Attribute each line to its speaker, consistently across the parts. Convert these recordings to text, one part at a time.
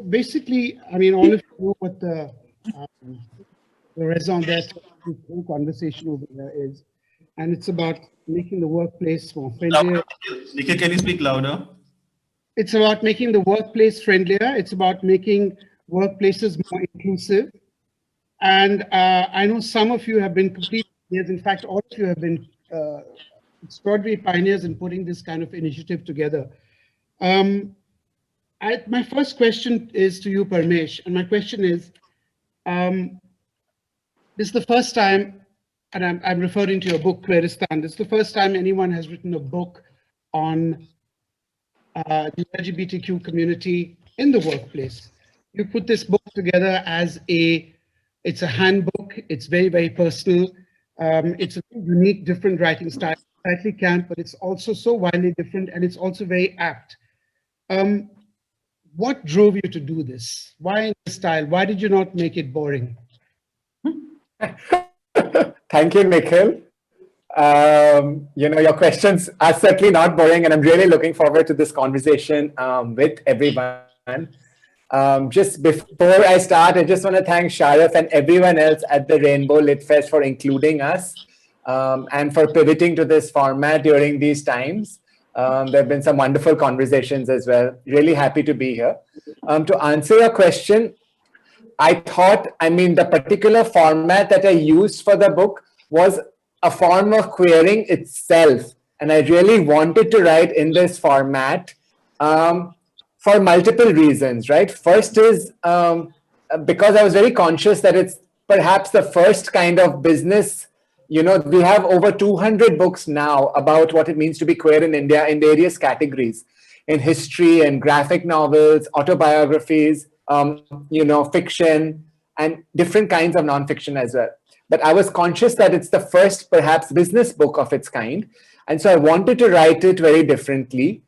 Speaker 1: basically, I mean, all of you know what the raison d'etre of this whole conversation over here is, and it's about making the workplace more friendlier.
Speaker 2: Nikhil, can you speak louder?
Speaker 1: It's about making the workplace friendlier. It's about making workplaces more inclusive. And I know some of you have been complete pioneers. In fact, all of you have been extraordinary pioneers in putting this kind of initiative together. My first question is to you, Parmesh, and my question is, this is the first time, and I'm referring to your book, Queeristan. This is the first time anyone has written a book on the LGBTQ community in the workplace. You put this book together as it's a handbook. It's very, very personal. It's a unique, different writing style. Slightly camp, but it's also so widely different, and it's also very apt. What drove you to do this? Why in this style? Why did you not make it boring?
Speaker 3: Thank you, Nikhil. Your questions are certainly not boring, and I'm really looking forward to this conversation with everyone. Just before I start, I just want to thank Sharaf and everyone else at the Rainbow Lit Fest for including us and for pivoting to this format during these times. There have been some wonderful conversations as well. Really happy to be here. To answer your question, the particular format that I used for the book was a form of queering itself. And I really wanted to write in this format for multiple reasons, right? First is because I was very conscious that it's perhaps the first kind of business. We have over 200 books now about what it means to be queer in India in various categories, in history and graphic novels, autobiographies, fiction, and different kinds of nonfiction as well. But I was conscious that it's the first, perhaps, business book of its kind. And so I wanted to write it very differently.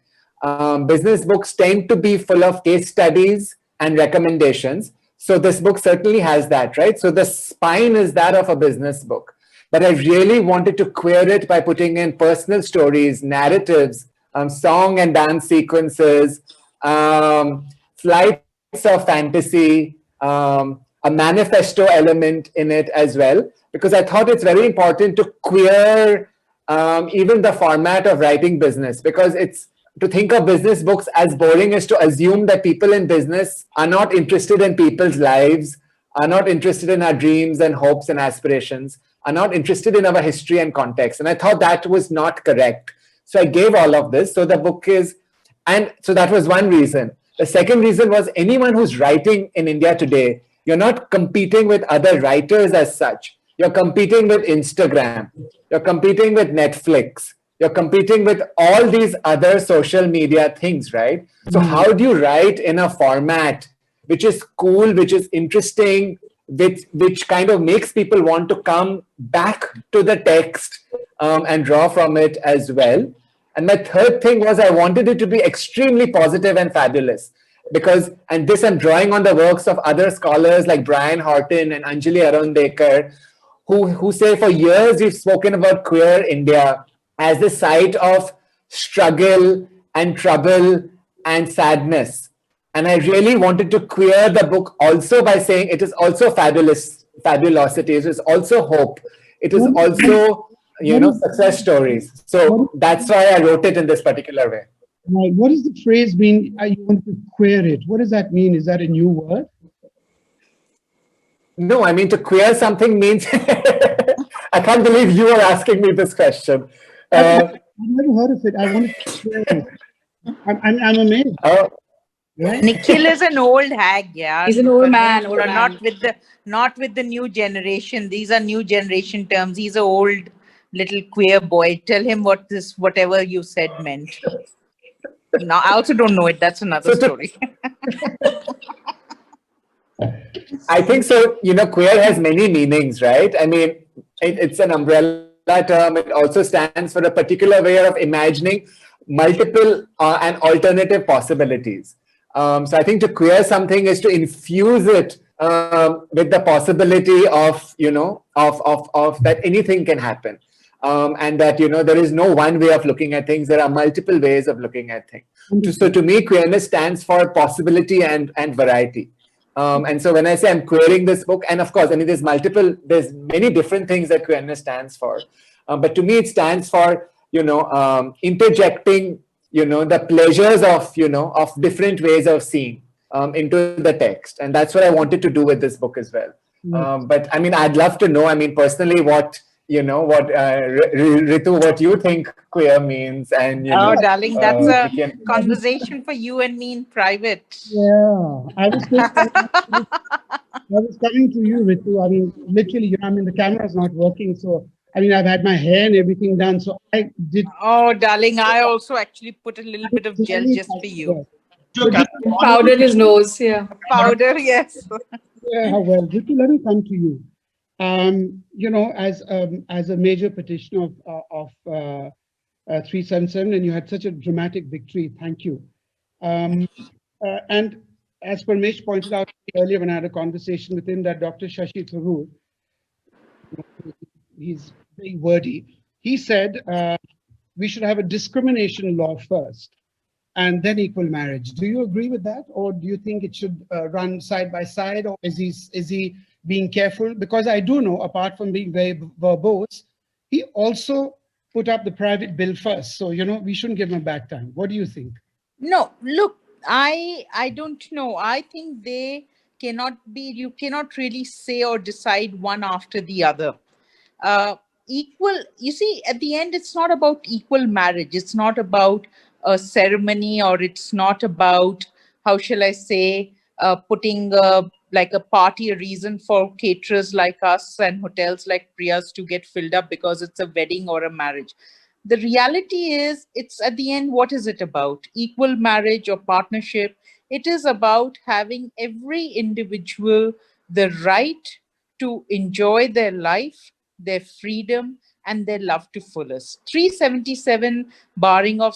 Speaker 3: Business books tend to be full of case studies and recommendations. So this book certainly has that, right? So the spine is that of a business book. But I really wanted to queer it by putting in personal stories, narratives, song and dance sequences, flights of fantasy, a manifesto element in it as well, because I thought it's very important to queer even the format of writing business, because to think of business books as boring is to assume that people in business are not interested in people's lives, are not interested in our dreams and hopes and aspirations, are not interested in our history and context. And I thought that was not correct. So I gave all of this. So the book and so that was one reason. The second reason was anyone who's writing in India today, you're not competing with other writers as such. You're competing with Instagram. You're competing with Netflix. You're competing with all these other social media things, right? So how do you write in a format which is cool, which is interesting, which kind of makes people want to come back to the text and draw from it as well? And my third thing was I wanted it to be extremely positive and fabulous, because, and this I'm drawing on the works of other scholars like Brian Horton and Anjali Arundekar, who say for years we've spoken about queer India as the site of struggle and trouble and sadness. And I really wanted to queer the book also by saying it is also fabulosity, it is also hope, it is also, success stories. So that's why I wrote it in this particular way.
Speaker 1: Right. What does the phrase mean, you want to queer it? What does that mean? Is that a new word?
Speaker 3: No, I mean, to queer something means, I can't believe you are asking me this question.
Speaker 1: I've never heard of it. I want to queer it. I'm amazed.
Speaker 4: Right? Nikhil is an old hag, yeah.
Speaker 5: He's an old man.
Speaker 4: Not with the new generation. These are new generation terms. He's an old little queer boy. Tell him whatever you said meant. Now, I also don't know it. That's another story.
Speaker 3: I think so. Queer has many meanings, right? I mean, it's an umbrella term. It also stands for a particular way of imagining multiple and alternative possibilities. So I think to queer something is to infuse it with the possibility of, of that anything can happen. and that, there is no one way of looking at things. There are multiple ways of looking at things. So to me, queerness stands for possibility and variety. And so when I say I'm querying this book, and of course, I mean, there's many different things that queerness stands for. But to me, it stands for, interjecting, the pleasures of, of different ways of seeing into the text. And that's what I wanted to do with this book as well. But I mean, I'd love to know, I mean, personally, what Ritu, what you think queer means, and
Speaker 4: darling, that's
Speaker 3: we
Speaker 4: a
Speaker 3: can-
Speaker 4: conversation for you and me in private.
Speaker 1: Yeah, I was coming to you, Ritu. I mean, literally, I mean, the camera is not working. So, I mean, I've had my hair and everything done. So I did.
Speaker 4: Oh, darling, I also actually put a little bit of gel just for you.
Speaker 5: Powdered his nose. Yeah.
Speaker 4: Powder, yes.
Speaker 1: Yeah, well, Ritu, let me come to you. As a major petitioner of 377, and you had such a dramatic victory. Thank you. And as Parmesh pointed out earlier when I had a conversation with him, that Dr. Shashi Tharoor, he's very wordy. He said we should have a discrimination law first and then equal marriage. Do you agree with that? Or do you think it should run side by side? Or is he being careful? Because I do know, apart from being very verbose, he also put up the private bill first. So, we shouldn't give him a bad time. What do you think?
Speaker 4: No, look, I don't know. I think you cannot really say or decide one after the other. Equal, you see, at the end, it's not about equal marriage. It's not about a ceremony, or it's not about, how shall I say, putting like a party, a reason for caterers like us and hotels like Priya's to get filled up because it's a wedding or a marriage. The reality is, it's at the end, what is it about? Equal marriage or partnership? It is about having every individual the right to enjoy their life, their freedom, and their love to fullest. 377, barring of,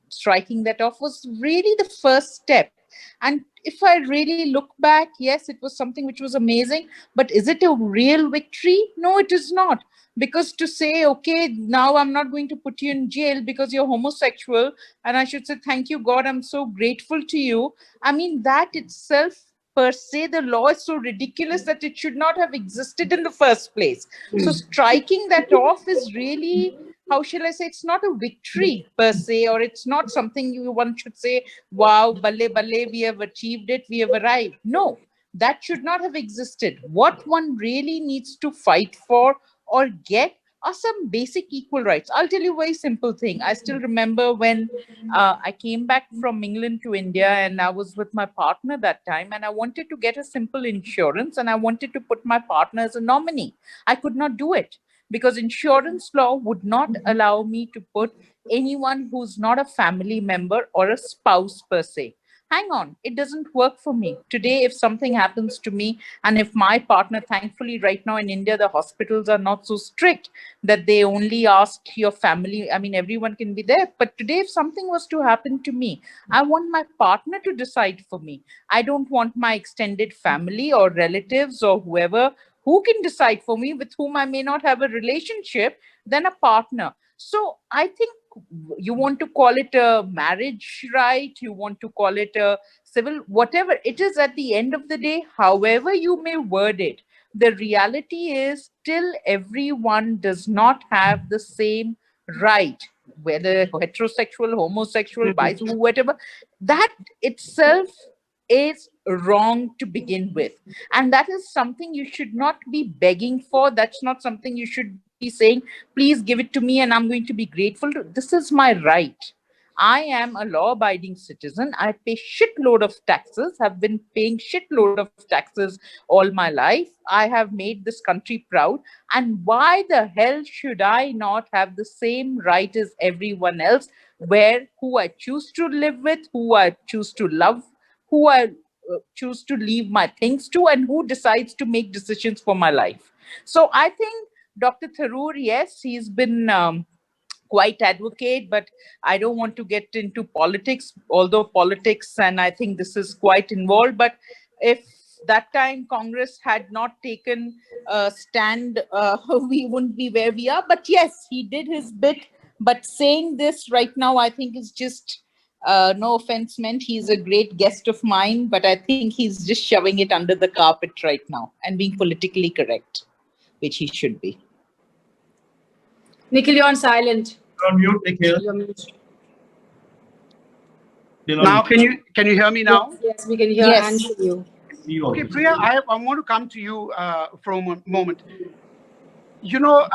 Speaker 4: striking that off, was really the first step. And if I really look back, yes, it was something which was amazing, but is it a real victory? No, it is not. Because to say, okay, now I'm not going to put you in jail because you're homosexual, and I should say, thank you, God, I'm so grateful to you. I mean, that itself, per se, the law is so ridiculous that it should not have existed in the first place. So striking that off is really, how shall I say, it's not a victory per se, or it's not something one should say, wow, balle balle, we have achieved it, we have arrived. No, that should not have existed. What one really needs to fight for or get are some basic equal rights. I'll tell you a very simple thing. I still remember when I came back from England to India, and I was with my partner that time, and I wanted to get a simple insurance, and I wanted to put my partner as a nominee. I could not do it because insurance law would not allow me to put anyone who's not a family member or a spouse per se. Hang on, it doesn't work for me. Today, if something happens to me, and if my partner, thankfully, right now in India, the hospitals are not so strict that they only ask your family. I mean, everyone can be there. But today, if something was to happen to me, I want my partner to decide for me. I don't want my extended family or relatives or whoever who can decide for me, with whom I may not have a relationship, than a partner. So I think you want to call it a marriage right, you want to call it a civil, whatever it is, at the end of the day, however you may word it, the reality is still everyone does not have the same right, whether heterosexual, homosexual, bisexual, whatever. That itself is wrong to begin with. And that is something you should not be begging for. That's not something you should be saying, please give it to me and I'm going to be grateful to. This is my right. I am a law-abiding citizen. I pay shitload of taxes, have been paying shitload of taxes all my life. I have made this country proud. And why the hell should I not have the same right as everyone else, where who I choose to live with, who I choose to love, who I choose to leave my things to, and who decides to make decisions for my life. So I think Dr. Tharoor, yes, he's been quite advocate, but I don't want to get into politics, although politics, and I think this is quite involved. But if that time Congress had not taken a stand, we wouldn't be where we are. But yes, he did his bit. But saying this right now, I think is just, no offense meant, he's a great guest of mine, but I think he's just shoving it under the carpet right now and being politically correct, which he should be.
Speaker 5: Nikhil, you're on silent.
Speaker 2: You're on mute, Nikhil.
Speaker 5: You're mute.
Speaker 2: Still on
Speaker 1: Now,
Speaker 2: mute.
Speaker 1: can you hear me now?
Speaker 5: Yes, we can hear
Speaker 4: Yes.
Speaker 5: and see you.
Speaker 2: You
Speaker 1: Okay,
Speaker 2: also.
Speaker 1: Priya, I want to come to you for a moment. You know,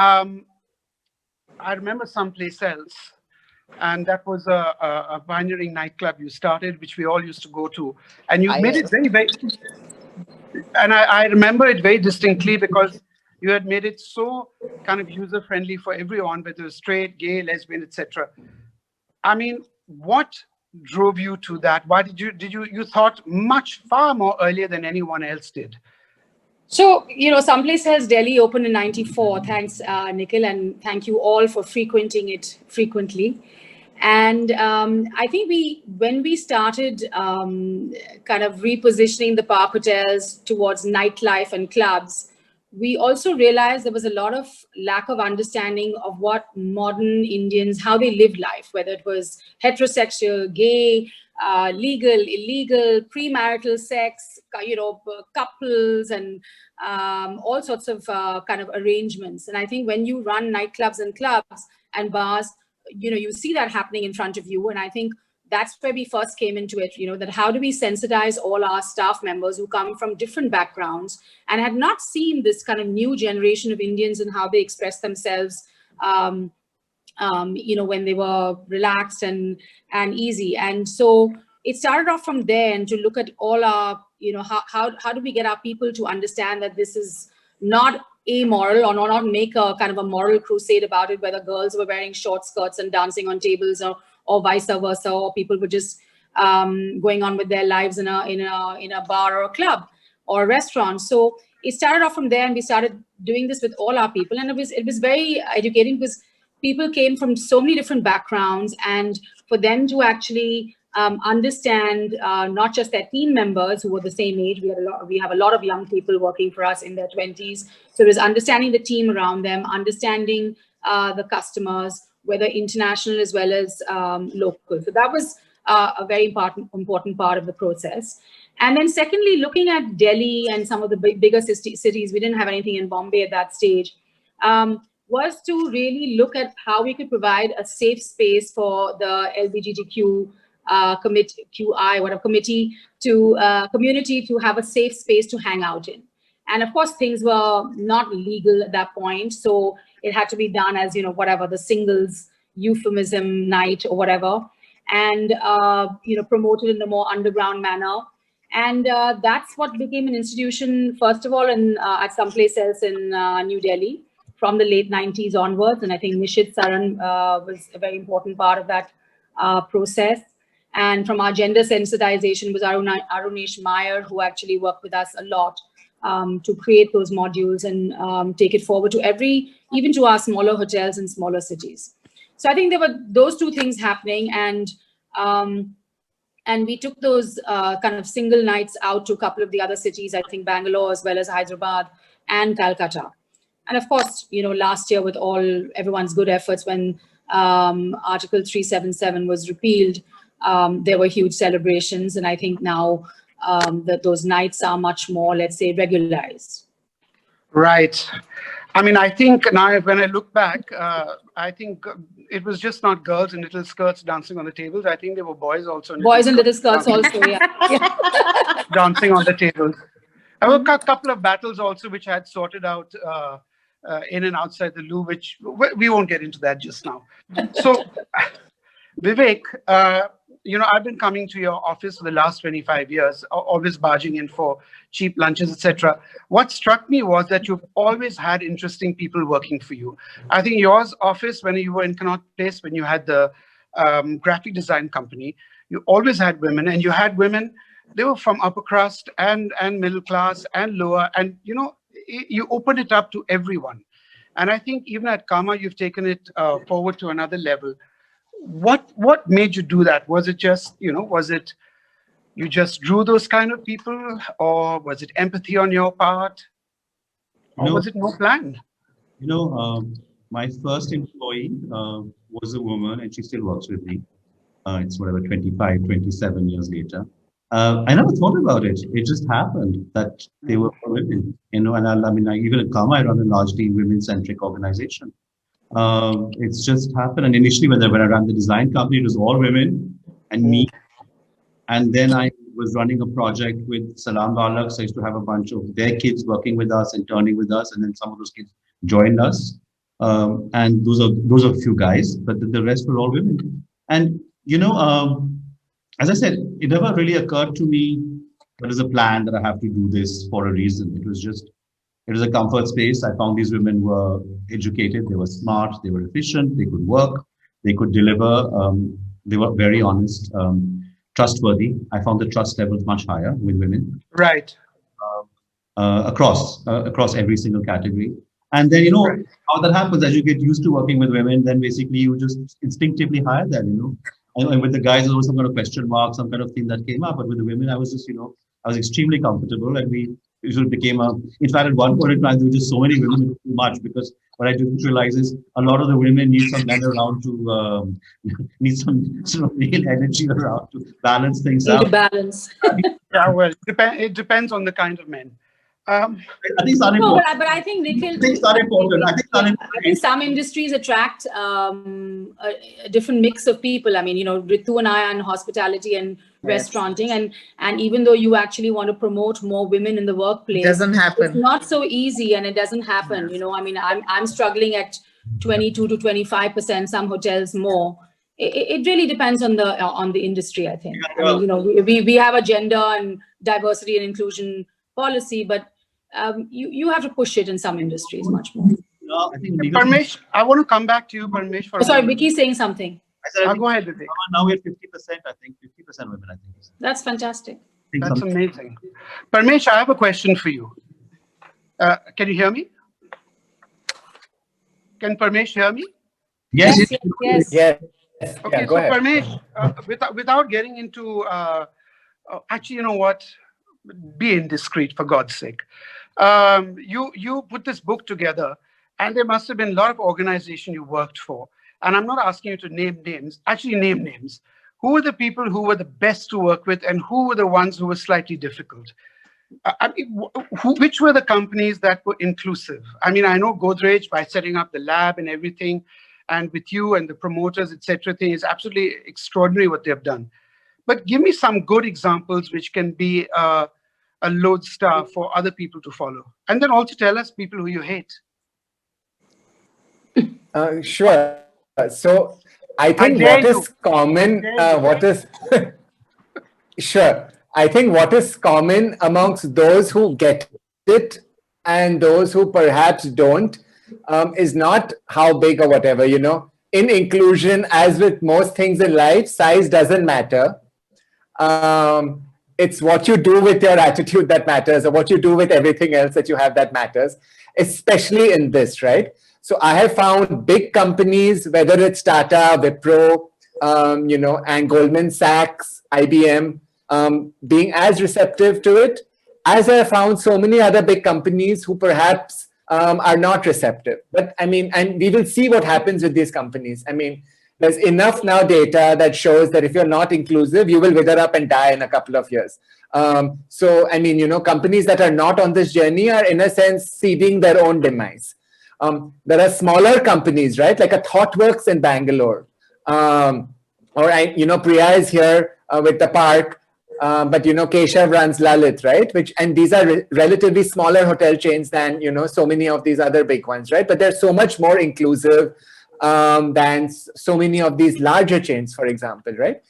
Speaker 1: I remember someplace else, and that was a pioneering nightclub you started, which we all used to go to, and you made it very, and I remember it very distinctly because you had made it so kind of user-friendly for everyone, whether straight, gay, lesbian, etc. I mean, what drove you to that? Why did you thought far more earlier than anyone else did?
Speaker 5: So, Someplace Else Delhi opened in '94. Thanks, Nikhil, and thank you all for frequenting it frequently. And I think when we started kind of repositioning the Park hotels towards nightlife and clubs, we also realized there was a lot of lack of understanding of what modern Indians, how they live life, whether it was heterosexual, gay, legal, illegal, premarital sex, couples, and all sorts of kind of arrangements. And I think when you run nightclubs and clubs and bars, you see that happening in front of you. And I think that's where we first came into it, that how do we sensitize all our staff members who come from different backgrounds and had not seen this kind of new generation of Indians and how they express themselves, when they were relaxed and easy. And so it started off from there, and to look at all our, how do we get our people to understand that this is not amoral, or not make a kind of a moral crusade about it, whether girls were wearing short skirts and dancing on tables, or vice versa, or people were just going on with their lives in a bar or a club or a restaurant. So it started off from there, and we started doing this with all our people, and it was very educating because people came from so many different backgrounds, and for them to actually understand not just their team members who were the same age. We have a lot of young people working for us in their 20s. So it was understanding the team around them, understanding the customers, whether international as well as local. So that was a very important part of the process. And then secondly, looking at Delhi and some of the bigger cities, we didn't have anything in Bombay at that stage, was to really look at how we could provide a safe space for the LGBTQ community to have a safe space to hang out in. And of course, things were not legal at that point, so it had to be done as whatever, the singles euphemism night or whatever, and promoted in a more underground manner. And that's what became an institution, first of all, at Someplace Else in New Delhi from the late 90s onwards. And I think Nishit Saran was a very important part of that process. And from our gender sensitization was Arunesh Meyer, who actually worked with us a lot to create those modules and take it forward to even to our smaller hotels in smaller cities. So I think there were those two things happening, and we took those kind of single nights out to a couple of the other cities, I think Bangalore as well as Hyderabad and Calcutta. And of course, last year with everyone's good efforts, when Article 377 was repealed, there were huge celebrations, and I think now that those nights are much more, let's say, regularized.
Speaker 1: Right. I mean, I think now when I look back, I think it was just not girls in little skirts dancing on the tables. I think there were boys also.
Speaker 5: Boys in little skirts also, yeah.
Speaker 1: Dancing on the tables. There were a couple of battles also which I had sorted out in and outside the loo, which we won't get into that just now. So, Vivek, I've been coming to your office for the last 25 years, always barging in for cheap lunches, etc. What struck me was that you've always had interesting people working for you. I think yours office, when you were in Connaught Place, when you had the graphic design company, you always had women, and you had women, they were from upper crust and middle class and lower, and you opened it up to everyone. And I think even at Karma, you've taken it forward to another level. What made you do that? Was it just, was it you just drew those kind of people, or was it empathy on your part, or
Speaker 2: No.
Speaker 1: was it no plan?
Speaker 2: You know, my first employee was a woman, and she still works with me. It's whatever, 25, 27 years later. I never thought about it. It just happened that they were women, you know, and I mean, even at Karma, I run a largely women-centric organization. It's just happened. And initially, when I ran the design company, it was all women and me. And then I was running a project with Salam Balak. So I used to have a bunch of their kids working with us, interning with us, and then some of those kids joined us. And those are a few guys, but the rest were all women. And you know, as I said, it never really occurred to me there is a plan that I have to do this for a reason. It was a comfort space. I found these women were educated, they were smart, they were efficient, they could work, they could deliver. They were very honest, trustworthy. I found the trust levels much higher with women.
Speaker 1: Right.
Speaker 2: Across every single category. And then, you know,
Speaker 1: Right.
Speaker 2: how that happens as you get used to working with women, then basically you just instinctively hire them, you know. And with the guys, there was some kind of question mark, some kind of thing that came up. But with the women, I was just, you know, I was extremely comfortable, and we usually became in fact, at one point in time, there were just so many women, it was too much, because what I didn't realize is a lot of the women need some men around to, need some sort of male energy around to balance things
Speaker 5: Need
Speaker 2: out.
Speaker 5: to balance.
Speaker 1: Yeah, well, it depends on the kind of men.
Speaker 2: I think it's
Speaker 5: No,
Speaker 2: unimportant.
Speaker 5: but I think Nikhil,
Speaker 2: I think it's not important. I think it's
Speaker 5: I
Speaker 2: unimportant.
Speaker 5: think some industries attract a different mix of people. I mean, you know, Ritu and I are in hospitality and restauranting, and even though you actually want to promote more women in the workplace,
Speaker 4: Doesn't
Speaker 5: it's
Speaker 4: happen.
Speaker 5: not so easy, and it doesn't happen. You know, I mean, I'm struggling at 22 to 25%. Some hotels more. It really depends on the industry. I think. I mean, you know, we have a gender and diversity and inclusion policy, but you have to push it in some industries much more.
Speaker 2: No, I think
Speaker 1: Parmesh, I want to come back to you, Parmesh. For
Speaker 5: Oh, sorry, Vicky's saying something.
Speaker 2: I said, I think
Speaker 1: Go ahead, Vivek.
Speaker 2: now we're 50%, I think, 50% women, I think.
Speaker 5: That's fantastic.
Speaker 1: That's amazing. Parmesh, I have a question for you. Can you hear me? Can Parmesh hear me?
Speaker 2: Yes,
Speaker 5: Yes.
Speaker 3: Yes.
Speaker 1: Okay,
Speaker 3: Yeah, go
Speaker 1: so
Speaker 3: ahead.
Speaker 1: Parmesh, without getting into, actually, you know what? Be indiscreet, for God's sake. You put this book together, and there must have been a lot of organization you worked for. And I'm not asking you to name names, actually name names. Who were the people who were the best to work with, and who were the ones who were slightly difficult? I mean, which were the companies that were inclusive? I mean, I know Godrej, by setting up the lab and everything, and with you and the promoters, etc., thing is absolutely extraordinary what they've done. But give me some good examples which can be a lodestar for other people to follow. And then also tell us people who you hate.
Speaker 3: Sure. So I think
Speaker 1: dare
Speaker 3: what is
Speaker 1: you.
Speaker 3: common,
Speaker 1: I dare you.
Speaker 3: sure. I think what is common amongst those who get it and those who perhaps don't is not how big or whatever, you know. In inclusion, as with most things in life, size doesn't matter. It's what you do with your attitude that matters, or what you do with everything else that you have that matters, especially in this, right? So I have found big companies, whether it's Tata, Wipro, you know, and Goldman Sachs, IBM, being as receptive to it as I have found so many other big companies who perhaps are not receptive. But I mean, and we will see what happens with these companies. I mean, there's enough now data that shows that if you're not inclusive, you will wither up and die in a couple of years. So, I mean, you know, companies that are not on this journey are in a sense seeding their own demise. There are smaller companies, right? Like a ThoughtWorks in Bangalore. You know, Priya is here with the park. But, you know, Keshav runs Lalit, right? And these are relatively smaller hotel chains than, you know, so many of these other big ones, right? But they're so much more inclusive than so many of these larger chains, for example, right?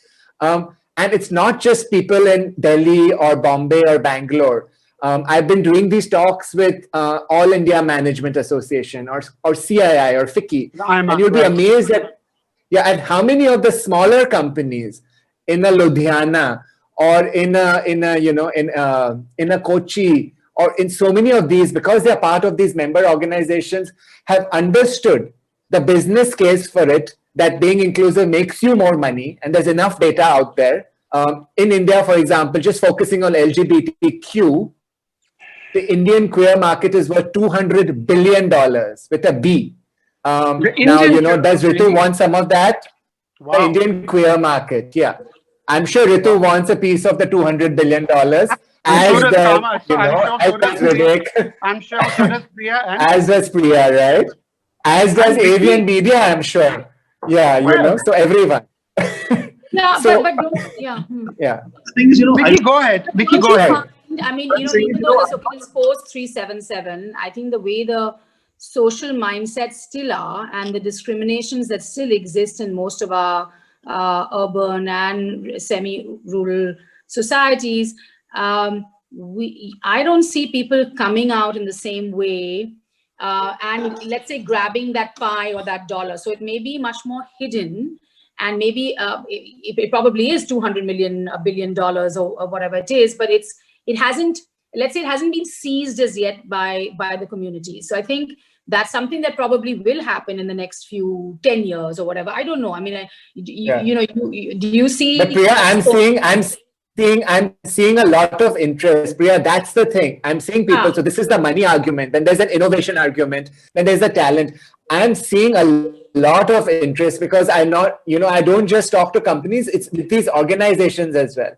Speaker 3: And it's not just people in Delhi or Bombay or Bangalore. I've been doing these talks with All India Management Association or CII or FICCI. And you'll be amazed at how many of the smaller companies in a Ludhiana or in a Kochi or in so many of these, because they're part of these member organizations, have understood the business case for it, that being inclusive makes you more money, and there's enough data out there In India, for example, just focusing on LGBTQ, the Indian queer market is worth $200 billion with a B. Now,
Speaker 1: Indian
Speaker 3: does
Speaker 1: queer-
Speaker 3: Ritu want some of that?
Speaker 1: Wow.
Speaker 3: The Indian queer market, yeah. I'm sure Ritu wants a piece of the $200 billion.
Speaker 1: And so does Kama. So I'm sure
Speaker 3: as
Speaker 1: so
Speaker 3: does
Speaker 1: does Priya.
Speaker 3: Vivek,
Speaker 1: I'm sure so does Priya and
Speaker 3: as does Priya, right? As does
Speaker 1: And Vicky.
Speaker 3: Avian Media, I'm sure. Yeah, so everyone.
Speaker 5: Yeah,
Speaker 3: So-
Speaker 5: but don't, yeah.
Speaker 3: Yeah.
Speaker 2: The thing is,
Speaker 1: Vicky, go ahead. Vicky,
Speaker 5: Don't
Speaker 1: go
Speaker 5: you
Speaker 1: ahead.
Speaker 5: find, I mean, even though the Supreme Court 377, I think the way the social mindsets still are and the discriminations that still exist in most of our urban and semi-rural societies, I don't see people coming out in the same way and let's say grabbing that pie or that dollar. So it may be much more hidden. And maybe it probably is $200 billion or whatever it is, but it hasn't been seized as yet by the community. So I think that's something that probably will happen in the next 10 years or whatever. I don't know. I mean, do you see?
Speaker 3: But Priya, I'm seeing a lot of interest. Priya, that's the thing. I'm seeing people. So this is the money argument. Then there's an innovation argument. Then there's the talent. I'm seeing a lot of interest because I don't just talk to companies. It's with these organizations as well.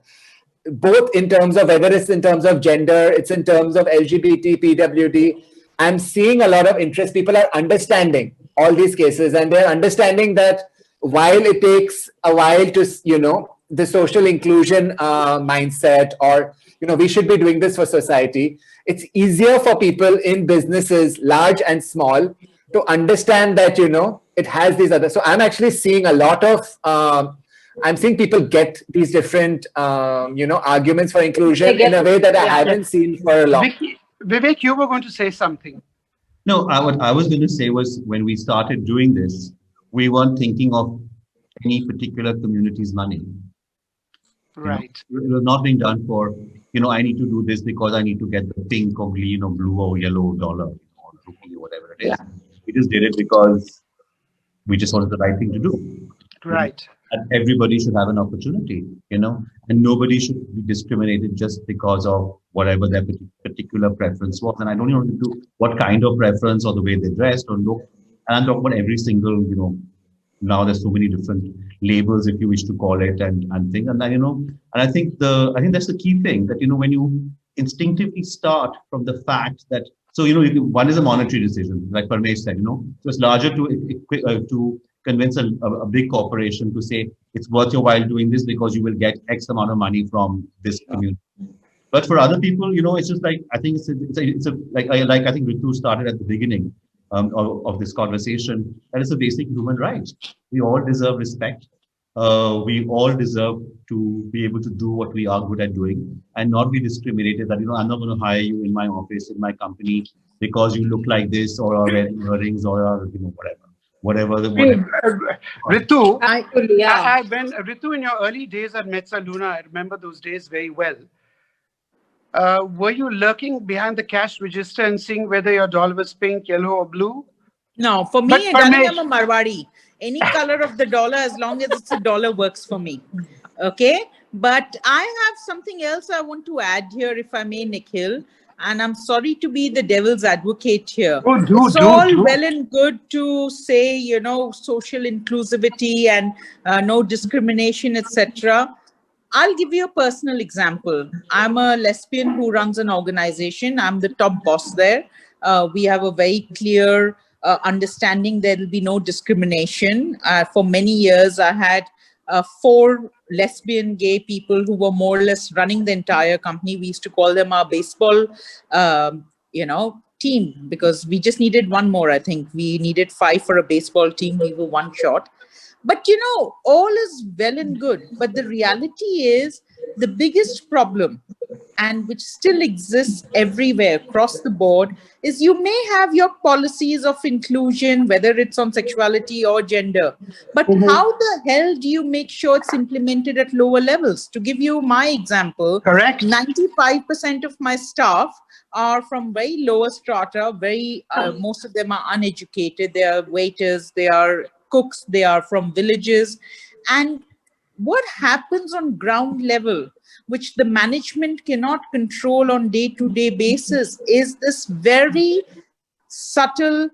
Speaker 3: Both in terms of whether it's in terms of gender, it's in terms of LGBT, PWD. I'm seeing a lot of interest. People are understanding all these cases, and they're understanding that while it takes a while to, the social inclusion mindset, or, we should be doing this for society. It's easier for people in businesses, large and small, to understand that, it has these other. So I'm actually seeing a lot of, I'm seeing people get these different, arguments for inclusion in a way that I haven't seen for a long.
Speaker 1: Vivek, you were going to say something.
Speaker 2: No, what I was going to say was when we started doing this, we weren't thinking of any particular community's money.
Speaker 1: Right.
Speaker 2: It was not being done for, I need to do this because I need to get the pink or green or blue or yellow dollar or rupee or whatever it is.
Speaker 3: Yeah.
Speaker 2: We just did it because we just wanted the right thing to do.
Speaker 1: Right.
Speaker 2: And everybody should have an opportunity, and nobody should be discriminated just because of whatever their particular preference was. And I don't even do what kind of preference or the way they dressed or look. And I'm talking about every single, now there's so many different labels, if you wish to call it, and things. And then, and I think that's the key thing that, when you instinctively start from the fact that, so, one is a monetary decision, like Parmesh said, so it's larger to convince a big corporation to say it's worth your while doing this because you will get X amount of money from this community. But for other people, it's just like, I think it's like I think Ritu started at the beginning of this conversation, that is a basic human right. We all deserve respect. We all deserve to be able to do what we are good at doing and not be discriminated that, I'm not going to hire you in my office, in my company, because you look like this or are wearing earrings or are, whatever.
Speaker 1: Ritu,
Speaker 5: Yeah.
Speaker 1: when Ritu, in your early days at Mezzaluna, I remember those days very well. Were you lurking behind the cash register and seeing whether your doll was pink, yellow, or blue?
Speaker 4: No, for
Speaker 1: But
Speaker 4: me,
Speaker 1: Parmesh-
Speaker 4: darling, I'm a Marwadi. Any color of the dollar, as long as it's a dollar, works for me. Okay, but I have something else I want to add here, if I may, Nikhil. And I'm sorry to be the devil's advocate here. It's all well and good to say, social inclusivity and no discrimination, etc. I'll give you a personal example. I'm a lesbian who runs an organization. I'm the top boss there. We have a very clear understanding there will be no discrimination. For many years, I had 4 lesbian gay people who were more or less running the entire company. We used to call them our baseball, team, because we just needed one more. I think we needed 5 for a baseball team. We were one short. But, all is well and good. But the reality is the biggest problem, and which still exists everywhere across the board, is you may have your policies of inclusion, whether it's on sexuality or gender. But how the hell do you make sure it's implemented at lower levels? To give you my example,
Speaker 1: Correct.
Speaker 4: 95% of my staff are from very lower strata, most of them are uneducated. They are waiters, they are cooks, they are from villages. And what happens on ground level, which the management cannot control on day-to-day basis, is this very subtle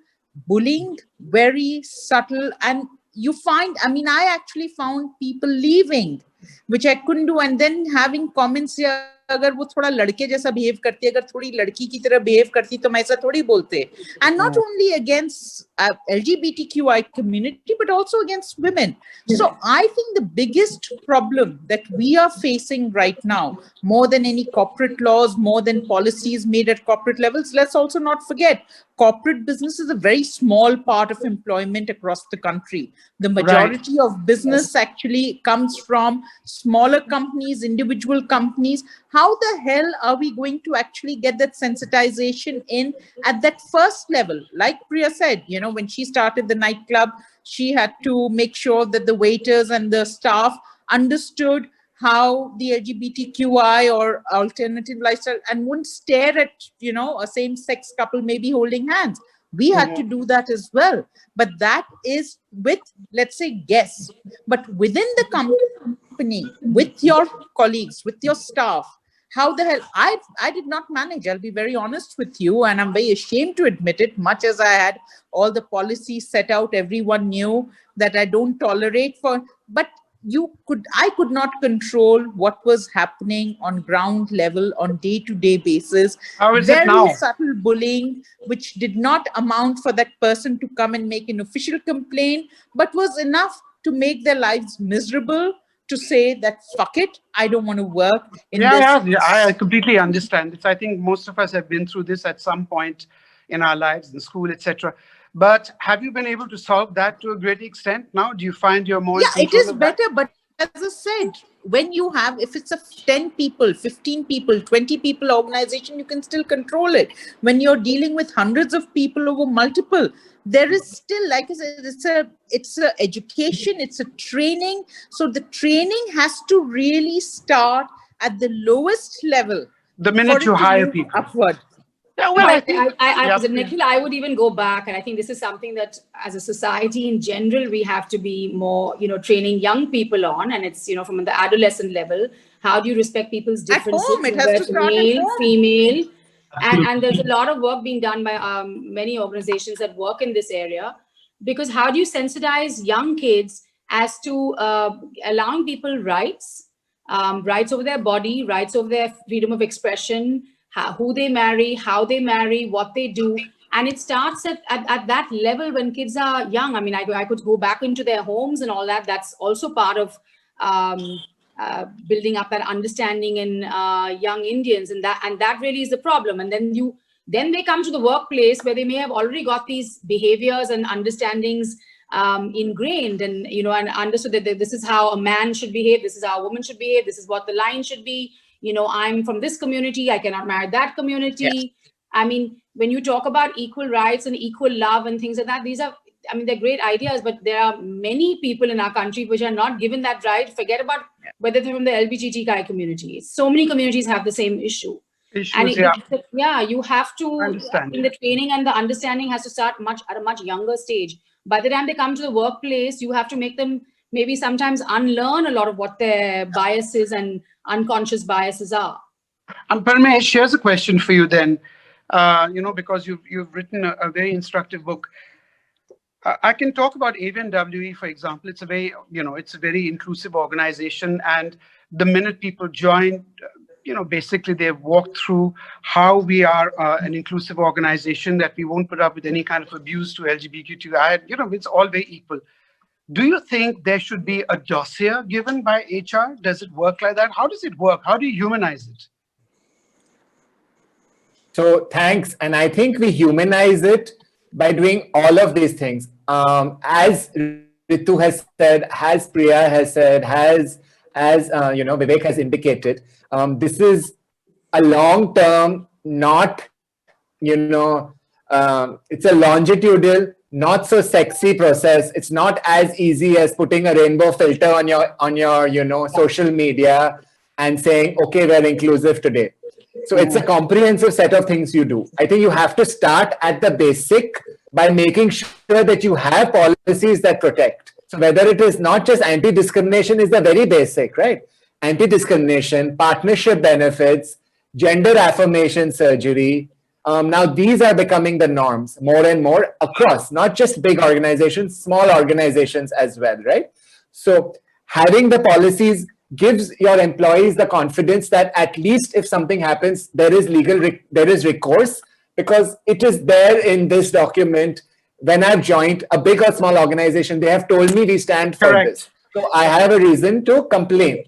Speaker 4: bullying, very subtle. And you find, I mean, I actually found people leaving, which I couldn't do, and then having comments, yeah, अगर वो थोड़ा लड़के जैसा behave करती, अगर थोड़ी लड़की की तरह बिहेव करती तो मैं ऐसा थोड़ी बोलते. And not only against LGBTQI community, but also against women. So I think the biggest problem that we are facing right now, more than any corporate laws, more than policies made at corporate levels, let's also not forget, corporate business is a very small part of employment across the country. The majority of business actually comes from smaller companies, individual companies. How the hell are we going to actually get that sensitization in at that first level? Like Priya said, you know, when she started the nightclub, she had to make sure that the waiters and the staff understood how the LGBTQI or alternative lifestyle, and wouldn't stare at, you know, a same-sex couple maybe holding hands. We had to do that as well. But that is with, let's say, guests. But within the company, with your colleagues, with your staff, how the hell, I did not manage, I'll be very honest with you, and I'm very ashamed to admit it, much as I had all the policies set out, everyone knew that I don't tolerate for, but I could not control what was happening on ground level on day-to-day basis.
Speaker 1: How is it now?
Speaker 4: Very subtle bullying, which did not amount for that person to come and make an official complaint, but was enough to make their lives miserable, to say that, fuck it, I don't want to work in this.
Speaker 1: Yeah, I completely understand this. I think most of us have been through this at some point in our lives, in school, etc. But have you been able to solve that to a great extent now? Do you find you're more?
Speaker 4: Yeah, it is better, but as I said, when you have, if it's a 10 people, 15 people, 20 people organization, you can still control it. When you're dealing with hundreds of people over multiple, there is still, like I said, it's a education, it's a training. So the training has to really start at the lowest level.
Speaker 1: The minute you hire people.
Speaker 4: Upward.
Speaker 1: Yeah, well,
Speaker 5: Nikhil, I would even go back, and I think this is something that, as a society in general, we have to be more, training young people on, and it's, from the adolescent level. How do you respect people's differences?
Speaker 4: At home, it has to start
Speaker 5: male,
Speaker 4: at home.
Speaker 5: female, and there's a lot of work being done by many organizations that work in this area, because how do you sensitize young kids as to allowing people rights over their body, rights over their freedom of expression, who they marry, how they marry, what they do. And it starts at that level when kids are young. I mean, I could go back into their homes and all that. That's also part of building up that understanding in young Indians. And that really is the problem. And then they come to the workplace where they may have already got these behaviors and understandings ingrained, and and understood that this is how a man should behave, this is how a woman should behave, this is what the line should be. I'm from this community, I cannot marry that community. Yes. I mean, when you talk about equal rights and equal love and things like that, they're great ideas, but there are many people in our country which are not given that right. Forget about whether they're from the LGBTQI community. So many communities have the same issue. You have to understand. In the training and the understanding has to start at a much younger stage. By the time they come to the workplace, you have to make them maybe sometimes unlearn a lot of what their biases and unconscious biases are.
Speaker 1: Parmesh, here's a question for you then. Because you've written a very instructive book. I can talk about AVNWE, for example. It's a very inclusive organization, and the minute people join, basically they've walked through how we are an inclusive organization, that we won't put up with any kind of abuse to LGBTQI. It's all very equal. Do you think there should be a dossier given by HR? Does it work like that? How does it work? How do you humanize it?
Speaker 3: So thanks. And I think we humanize it by doing all of these things. As Ritu has said, as Priya has said, as Vivek has indicated, this is a long-term, not, it's a longitudinal, not so sexy process. It's not as easy as putting a rainbow filter on your social media and saying, okay, we're inclusive today. So it's a comprehensive set of things you do. I think you have to start at the basic by making sure that you have policies that protect. So whether it is not just anti-discrimination is the very basic, right? Anti-discrimination, partnership benefits, gender affirmation surgery. Now these are becoming the norms more and more across, not just big organizations, small organizations as well, right? So having the policies gives your employees the confidence that at least if something happens, there is there is recourse, because it is there in this document. When I've joined a big or small organization, they have told me we stand for
Speaker 1: Correct.
Speaker 3: this. So I have a reason to complain.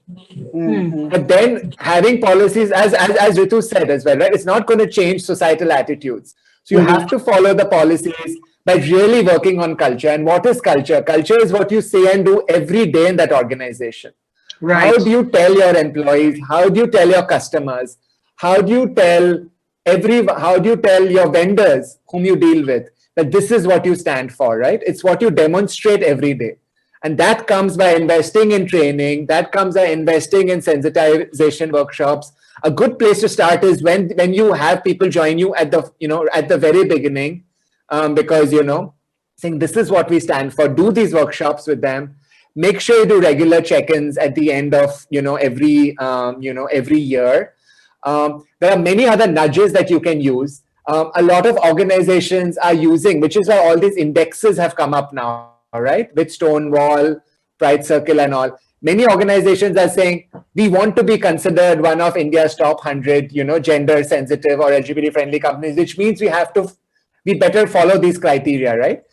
Speaker 3: But then having policies, as Ritu said as well, right? It's not going to change societal attitudes. So you have to follow the policies by really working on culture. And what is culture? Culture is what you say and do every day in that organization.
Speaker 1: Right.
Speaker 3: How do you tell your employees? How do you tell your customers? How do you tell your vendors whom you deal with that this is what you stand for, right? It's what you demonstrate every day. And that comes by investing in training. That comes by investing in sensitization workshops. A good place to start is when you have people join you at the very beginning, because saying this is what we stand for. Do these workshops with them. Make sure you do regular check-ins at the end of every year. There are many other nudges that you can use. A lot of organizations are using, which is why all these indexes have come up now, right? With Stonewall, Pride Circle and all. Many organizations are saying, we want to be considered one of India's top 100, gender sensitive or LGBT friendly companies, which means we better follow these criteria, right?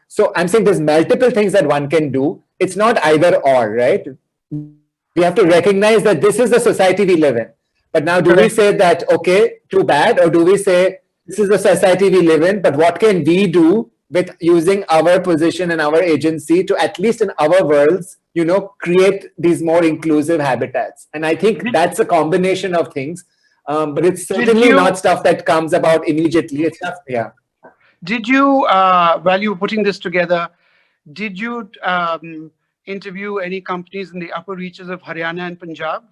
Speaker 3: So I'm saying there's multiple things that one can do. It's not either or, right? We have to recognize that this is the society we live in. But now do we say that, okay, too bad? Or do we say, this is the society we live in, but what can we do with using our position and our agency to, at least in our worlds, create these more inclusive habitats? And I think that's a combination of things, but it's certainly not stuff that comes about immediately. It's stuff, yeah.
Speaker 1: Did you, while you were putting this together, did you interview any companies in the upper reaches of Haryana and Punjab?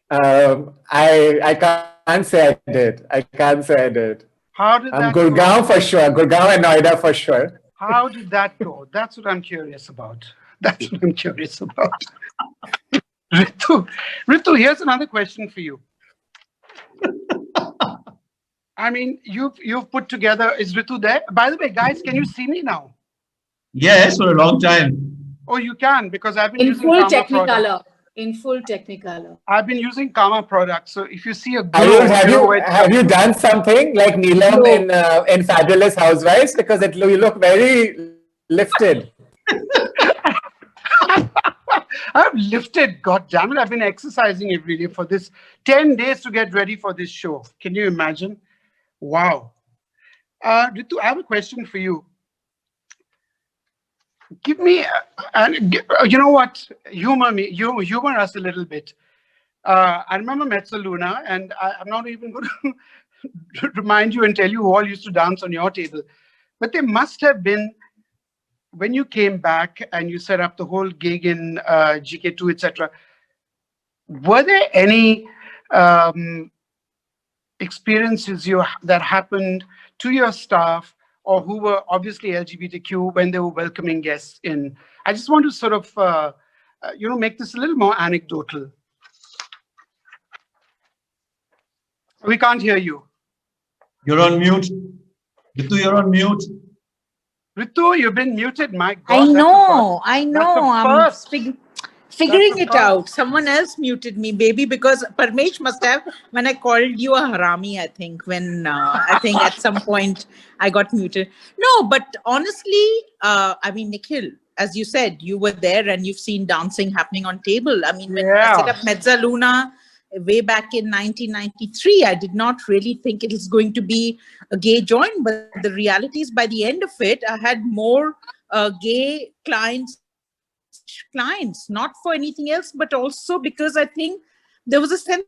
Speaker 3: I can't say I did.
Speaker 1: How did that
Speaker 3: Gurgaon
Speaker 1: go?
Speaker 3: for sure. Gurgaon and Noida for sure.
Speaker 1: How did that go? That's what I'm curious about. Ritu, here's another question for you. I mean, you've put together, is Ritu there? By the way, guys, can you see me now?
Speaker 2: Yes, for a long time.
Speaker 1: Oh, you can, because I've been
Speaker 5: In
Speaker 1: using
Speaker 5: full
Speaker 1: Karma products.
Speaker 5: Technicolor. In full Technicolor.
Speaker 1: I've been using Karma products. So if you see a
Speaker 3: Have you done something like Neelam in Fabulous Housewives? Because you look very lifted.
Speaker 1: I've lifted, God damn it. I've been exercising every day for this 10 days to get ready for this show. Can you imagine? Wow. Ritu, I have a question for you. Give me, you know what? Humor us a little bit. I remember Mezzaluna, and I'm not even going to remind you and tell you who all used to dance on your table. But there must have been, when you came back and you set up the whole gig in GK2, etc., were there any experiences that happened to your staff or who were obviously LGBTQ when they were welcoming guests in? I just want to sort of, make this a little more anecdotal. We can't hear you.
Speaker 2: You're on mute. Ritu, you're on mute.
Speaker 1: Ritu, you've been muted. My God.
Speaker 4: I know. I'm
Speaker 1: first.
Speaker 4: figuring it out. Someone else muted me, baby, because Parmesh must have, when I called you a harami, I think, I think at some point I got muted. No, but honestly, I mean, Nikhil, as you said, you were there and you've seen dancing happening on table. I mean, when I set up Mezzaluna way back in 1993, I did not really think it was going to be a gay joint, but the reality is by the end of it, I had more gay clients, not for anything else, but also because I think there was a sense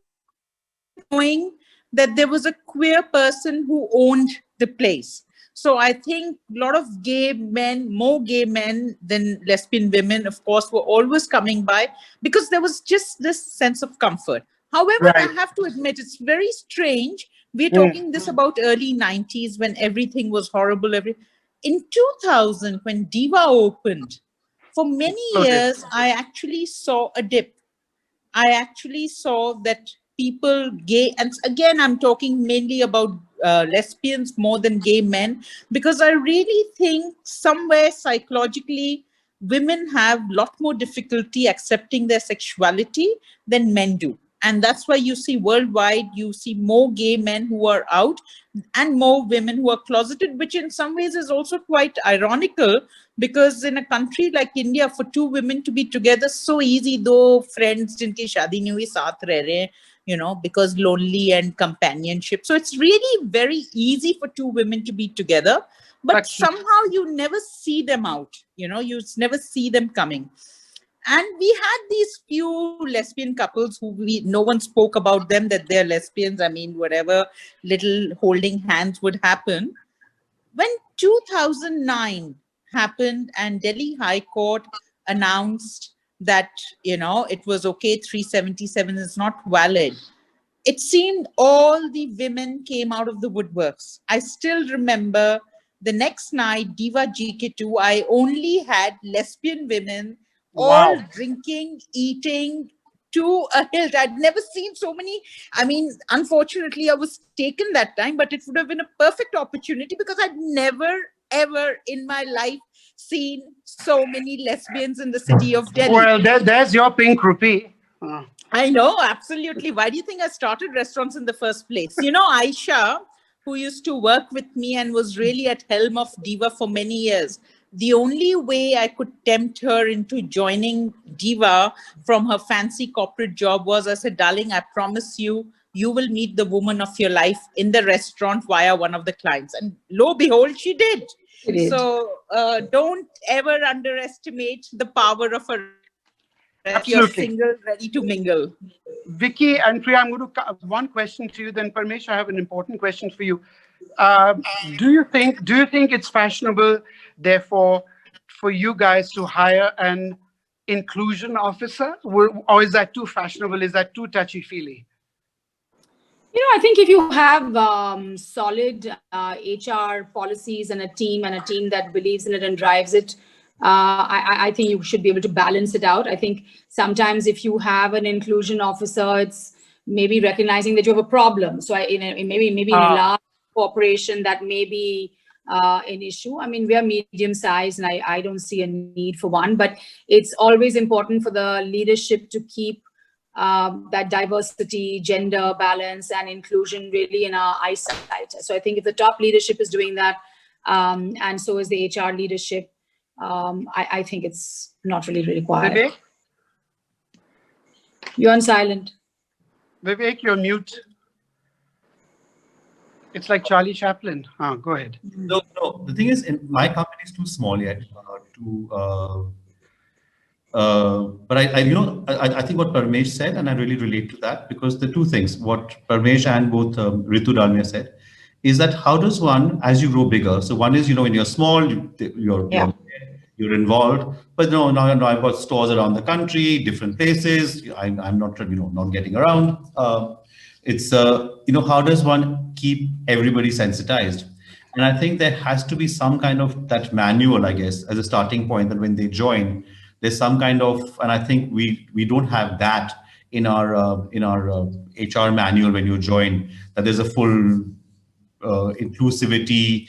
Speaker 4: of knowing that there was a queer person who owned the place. So I think a lot of gay men, more gay men than lesbian women, of course, were always coming by because there was just this sense of comfort. However, I have to admit, it's very strange. We're talking this about early 90s when everything was horrible. in 2000, when Diva opened, for many
Speaker 1: Okay.
Speaker 4: years, I actually saw a dip. I actually saw that people, gay, and again, I'm talking mainly about lesbians more than gay men, because I really think somewhere psychologically, women have a lot more difficulty accepting their sexuality than men do. And that's why you see worldwide, you see more gay men who are out and more women who are closeted, which in some ways is also quite ironical, because in a country like India, for two women to be together, so easy, though friends jinki shadi nahi hui saath reh rahe hain, you know, because lonely and companionship. So it's really very easy for two women to be together, but
Speaker 1: Actually-
Speaker 4: somehow you never see them out, you know, you never see them coming. And we had these few lesbian couples who no one spoke about them, that they're lesbians. I mean, whatever little holding hands would happen. When 2009 happened and Delhi High Court announced that, you know, it was okay, 377 is not valid, it seemed all the women came out of the woodworks. I still remember the next night, Diva GK2, I only had lesbian women all
Speaker 1: Wow.
Speaker 4: drinking, eating to a hilt. I'd never seen so many. I mean, unfortunately, I was taken that time, but it would have been a perfect opportunity because I'd never, ever in my life seen so many lesbians in the city of Delhi.
Speaker 1: Well, there's your pink rupee.
Speaker 4: I know, absolutely. Why do you think I started restaurants in the first place? You know, Aisha, who used to work with me and was really at helm of Diva for many years, the only way I could tempt her into joining Diva from her fancy corporate job was, I said, darling, I promise you, you will meet the woman of your life in the restaurant via one of the clients. And lo and behold, she did.
Speaker 5: She did.
Speaker 4: So don't ever underestimate the power of a if you're
Speaker 1: Absolutely.
Speaker 4: single, ready to mingle.
Speaker 1: Vicky and Priya, I'm going to one question to you. Then Parmesh, I have an important question for you. Do you think it's fashionable, therefore, for you guys to hire an inclusion officer, or is that too fashionable? Is that too touchy feely?
Speaker 5: You know, I think if you have solid HR policies and a team that believes in it and drives it, I think you should be able to balance it out. I think sometimes if you have an inclusion officer, it's maybe recognizing that you have a problem. So maybe in a large corporation that may be an issue. I mean, we are medium sized, and I don't see a need for one. But it's always important for the leadership to keep that diversity, gender balance, and inclusion really in our eyesight. So I think if the top leadership is doing that, and so is the HR leadership, I think it's not really required.
Speaker 1: Vivek?
Speaker 5: You're on silent.
Speaker 1: Vivek, you're mute. It's like Charlie Chaplin. Go ahead.
Speaker 2: No. The thing is, my company is too small yet but I think what Parmesh said, and I really relate to that, because the two things, what Parmesh and both Ritu Dalmia said, is that how does one, as you grow bigger, so one is, when you're small, you're involved, but now I've got stores around the country, different places, I'm not, not getting around. It's, how does one keep everybody sensitized? And I think there has to be some kind of that manual, I guess, as a starting point, that when they join, there's some kind of, and I think we don't have that in our HR manual when you join, that there's a full inclusivity,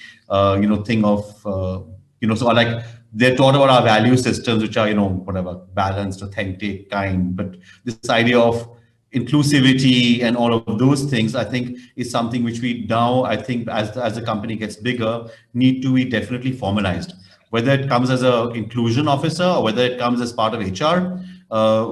Speaker 2: thing of, so like they're taught about our value systems, which are, whatever, balanced, authentic, kind, but this idea of inclusivity and all of those things, I think, is something which we now, I think, as the company gets bigger, need to be definitely formalized. Whether it comes as an inclusion officer or whether it comes as part of HR,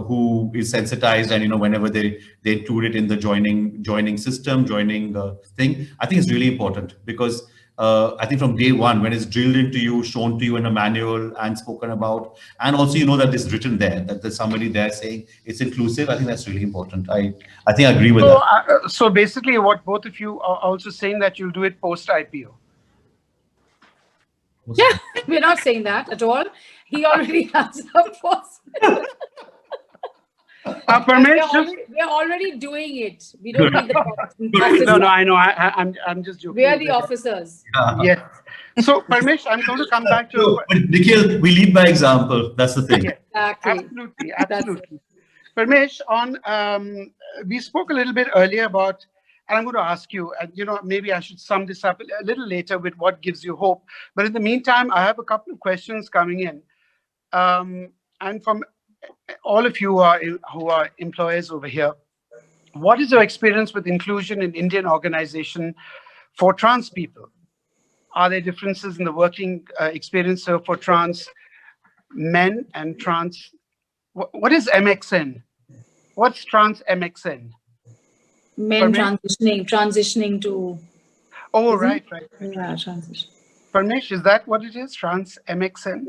Speaker 2: who is sensitized and whenever they include it in the joining system, joining thing, I think it's really important, because I think from day one, when it's drilled into you, shown to you in a manual and spoken about, and also that it's written there, that there's somebody there saying it's inclusive, I think that's really important. I think I agree with that.
Speaker 1: So basically what both of you are also saying, that you'll do it post-IPO.
Speaker 5: Yeah, we're not saying that at all. He already has a post.
Speaker 1: Parmesh,
Speaker 5: We're already doing it. We don't need the officers.
Speaker 1: no, I know. I'm just joking.
Speaker 5: We are the officers.
Speaker 1: Yes. So, Parmesh, I'm going to come back to.
Speaker 2: No, but Nikhil, we lead by example. That's the thing.
Speaker 1: Yes,
Speaker 5: Exactly.
Speaker 1: absolutely. Parmesh, we spoke a little bit earlier about, and I'm going to ask you, maybe I should sum this up a little later with what gives you hope. But in the meantime, I have a couple of questions coming in. And from all of you who are employers over here, what is your experience with inclusion in Indian organization for trans people? Are there differences in the working experience for trans men and trans? What is MXN? What's trans MXN?
Speaker 5: Men transitioning to.
Speaker 1: Oh, right.
Speaker 5: Yeah, transition.
Speaker 1: Parmesh, is that what it is? Trans MXN?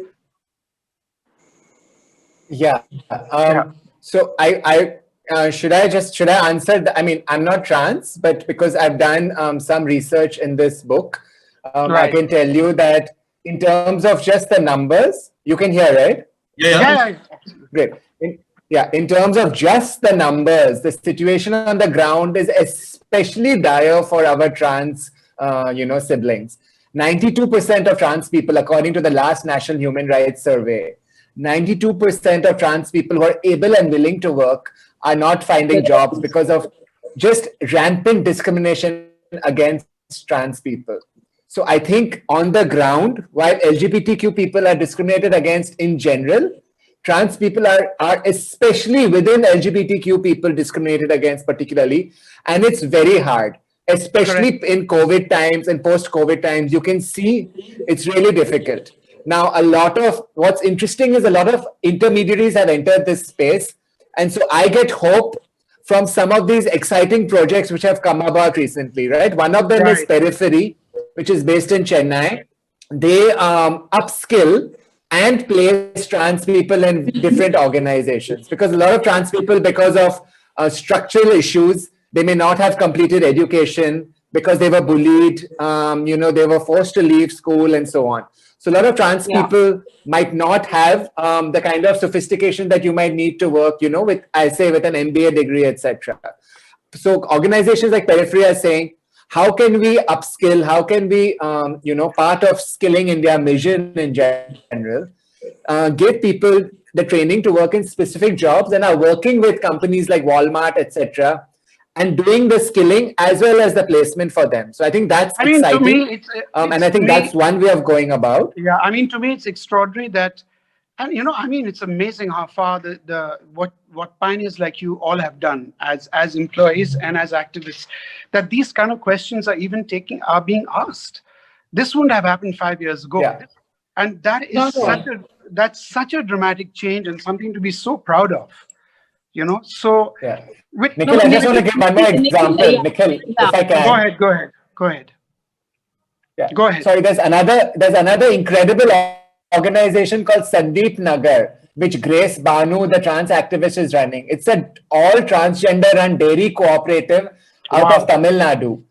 Speaker 3: Yeah. So should I answer? I mean, I'm not trans, but because I've done some research in this book, I can tell you that in terms of just the numbers, you can hear, right?
Speaker 2: Yeah.
Speaker 3: Great. In terms of just the numbers, the situation on the ground is especially dire for our trans, siblings. 92% of trans people, according to the last National Human Rights Survey, 92% of trans people who are able and willing to work are not finding jobs because of just rampant discrimination against trans people. So I think on the ground, while LGBTQ people are discriminated against in general, trans people are especially within LGBTQ people discriminated against particularly. And it's very hard, especially in COVID times and post-COVID times. You can see it's really difficult. Now, what's interesting is a lot of intermediaries have entered this space. And so I get hope from some of these exciting projects which have come about recently, right? One of them is Periphery, which is based in Chennai. They upskill and place trans people in different organizations, because a lot of trans people, because of structural issues, they may not have completed education because they were bullied, they were forced to leave school and so on. So a lot of trans people might not have the kind of sophistication that you might need to work, with an MBA degree, etc. So organizations like Periphery are saying, how can we upskill? How can we, part of skilling India mission in general, give people the training to work in specific jobs, and are working with companies like Walmart, etc., and doing the skilling as well as the placement for them. So I think that's exciting.
Speaker 1: To me,
Speaker 3: and I think that's one way of going about.
Speaker 1: Yeah, to me, it's extraordinary that, and it's amazing how far what pioneers like you all have done as employees and as activists, that these kind of questions are being asked. This wouldn't have happened 5 years ago. Yeah. And that is such a dramatic change and something to be so proud of. So
Speaker 3: Nikhil, I just want to give one more example. Nikhil, if I can.
Speaker 1: Go ahead.
Speaker 3: Yeah.
Speaker 1: Go ahead.
Speaker 3: Sorry, there's another incredible organization called Sandeep Nagar, which Grace Banu, the trans activist, is running. It's an all transgender run dairy cooperative out of Tamil Nadu,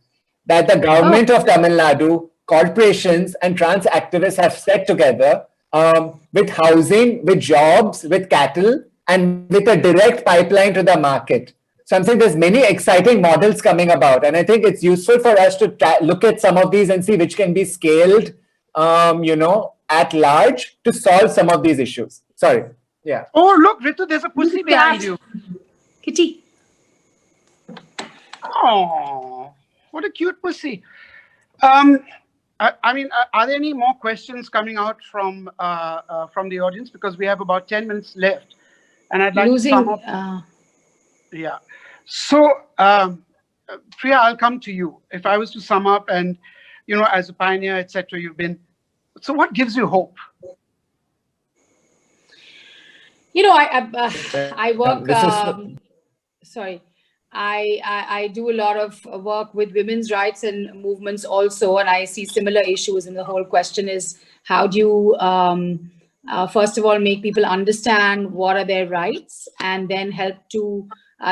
Speaker 3: that the government of Tamil Nadu, corporations and trans activists have set together with housing, with jobs, with cattle, and with a direct pipeline to the market. So I'm saying there's many exciting models coming about, and I think it's useful for us to look at some of these and see which can be scaled, at large to solve some of these issues. Sorry. Yeah.
Speaker 1: Oh, look, Ritu, there's a pussy behind you.
Speaker 5: Kitty.
Speaker 1: Oh, what a cute pussy. Are there any more questions coming out from the audience? Because we have about 10 minutes left. And I'd like to sum up. Yeah. So, Priya, I'll come to you. If I was to sum up, and, as a pioneer, etc., so what gives you hope?
Speaker 5: I work, I do a lot of work with women's rights and movements also, and I see similar issues. And the whole question is, how do you, first of all, make people understand what are their rights, and then help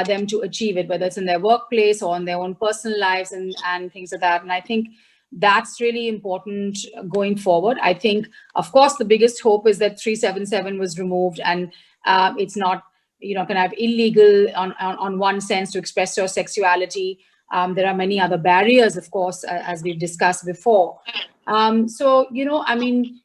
Speaker 5: them to achieve it, whether it's in their workplace or in their own personal lives and things like that. And I think that's really important going forward. I think, of course, the biggest hope is that 377 was removed, and it's not kind of illegal on one sense to express your sexuality. There are many other barriers, of course, as we've discussed before. So, I mean,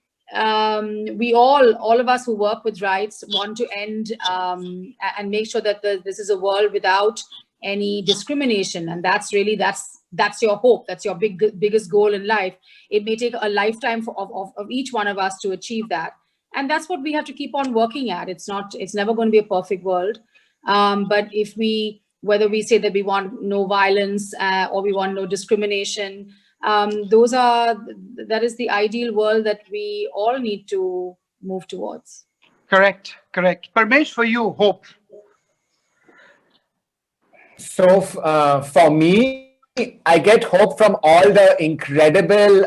Speaker 5: we all of us who work with rights want to end and make sure that this is a world without any discrimination. And that's your hope. That's your biggest goal in life. It may take a lifetime of each one of us to achieve that. And that's what we have to keep on working at. It's never going to be a perfect world. But whether we say that we want no violence or we want no discrimination, that is the ideal world that we all need to move towards.
Speaker 1: Correct. Parmesh, for you, hope.
Speaker 3: So for me, I get hope from all the incredible